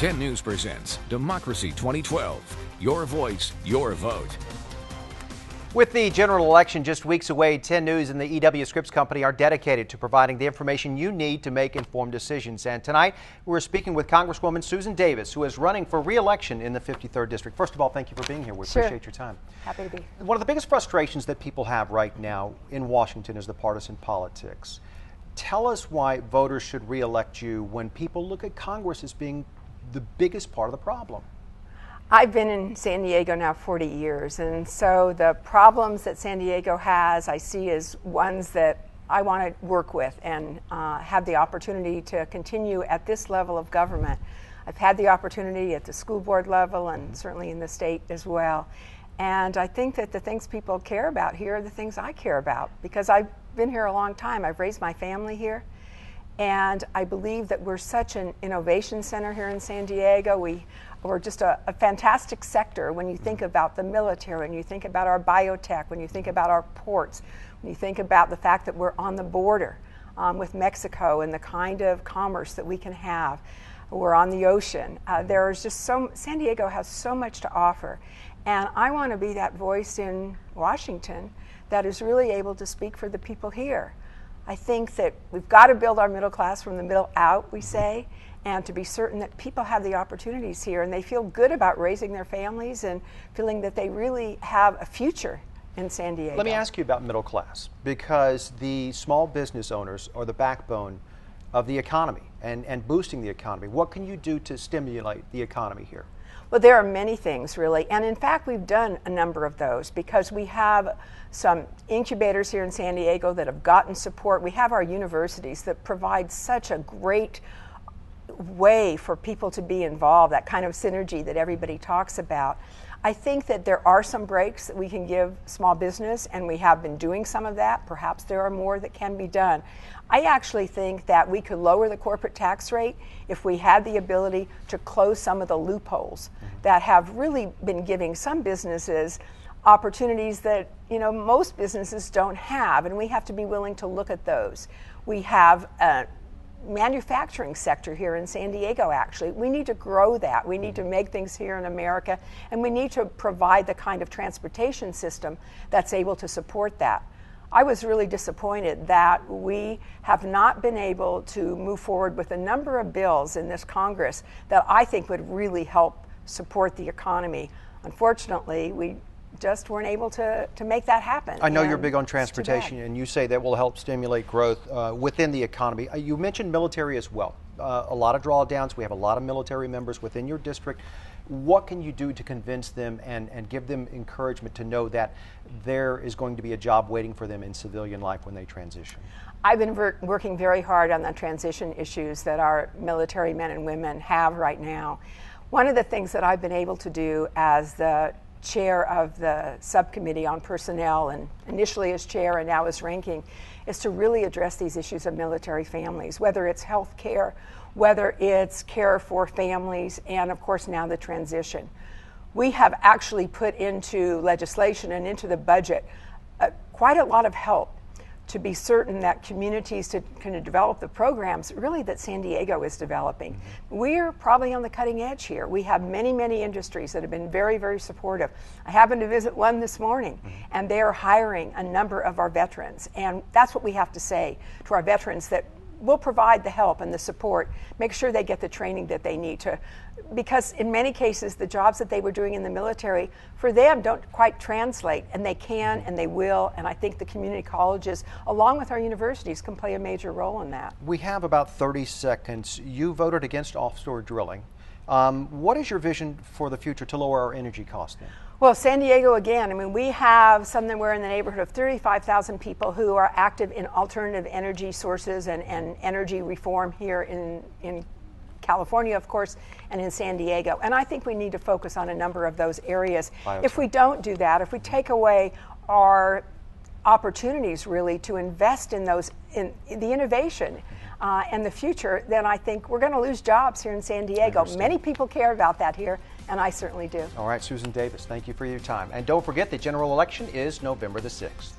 10 News presents Democracy 2012. Your voice, your vote. With the general election just weeks away, 10 News and the EW Scripps Company are dedicated to providing the information you need to make informed decisions. And tonight, we're speaking with Congresswoman Susan Davis, who is running for re-election in the 53rd District. First of all, thank you for being here. We appreciate your time. Happy to be here. One of the biggest frustrations that people have right now in Washington is the partisan politics. Tell us why voters should re-elect you when people look at Congress as being the biggest part of the problem. I've been in San Diego now 40 years, and so the problems that San Diego has, I see as ones that I want to work with and have the opportunity to continue at this level of government. I've had the opportunity at the school board level and certainly in the state as well. And I think that the things people care about here are the things I care about, because I've been here a long time. I've raised my family here, and I believe that we're such an innovation center here in San Diego. We're just a fantastic sector when you think about the military, when you think about our biotech, when you think about our ports, when you think about the fact that we're on the border with Mexico and the kind of commerce that we can have. We're on the ocean. There's just San Diego has so much to offer. And I want to be that voice in Washington that is really able to speak for the people here. I think that we've got to build our middle class from the middle out, we say, and to be certain that people have the opportunities here and they feel good about raising their families and feeling that they really have a future in San Diego. Let me ask you about middle class, because the small business owners are the backbone of the economy and boosting the economy. What can you do to stimulate the economy here? Well, there are many things, really. And in fact, we've done a number of those because we have some incubators here in San Diego that have gotten support. We have our universities that provide such a great way for people to be involved, that kind of synergy that everybody talks about. I think that there are some breaks that we can give small business, and we have been doing some of that. Perhaps there are more that can be done. I actually think that we could lower the corporate tax rate if we had the ability to close some of the loopholes that have really been giving some businesses opportunities that most businesses don't have, and we have to be willing to look at those. We have manufacturing sector here in San Diego, actually. We need to grow that. We need to make things here in America, and we need to provide the kind of transportation system that's able to support that. I was really disappointed that we have not been able to move forward with a number of bills in this Congress that I think would really help support the economy. Unfortunately, we just weren't able to make that happen. I know you're big on transportation, and you say that will help stimulate growth within the economy. You mentioned military as well. A lot of drawdowns. We have a lot of military members within your district. What can you do to convince them and give them encouragement to know that there is going to be a job waiting for them in civilian life when they transition? I've been working very hard on the transition issues that our military men and women have right now. One of the things that I've been able to do as the chair of the subcommittee on personnel, and initially as chair and now as ranking, is to really address these issues of military families, whether it's health care, whether it's care for families, and of course now the transition. We have actually put into legislation and into the budget quite a lot of help to be certain that communities can develop the programs really that San Diego is developing. We're probably on the cutting edge here. We have many, many industries that have been very, very supportive. I happened to visit one this morning, and they're hiring a number of our veterans. And that's what we have to say to our veterans, that we'll provide the help and the support, make sure they get the training that they need to, because in many cases the jobs that they were doing in the military for them don't quite translate, and they can and they will, and I think the community colleges along with our universities can play a major role in that. We have about 30 seconds. You voted against offshore drilling. What is your vision for the future to lower our energy costs then? Well, San Diego, again, I mean, we have somewhere in the neighborhood of 35,000 people who are active in alternative energy sources and energy reform here in California, of course, and in San Diego. And I think we need to focus on a number of those areas. If we don't do that, if we take away our opportunities really to invest in those, in the innovation and the future, then I think we're going to lose jobs here in San Diego. Many people care about that here, and I certainly do. All right, Susan Davis, thank you for your time. And don't forget, the general election is November the 6th.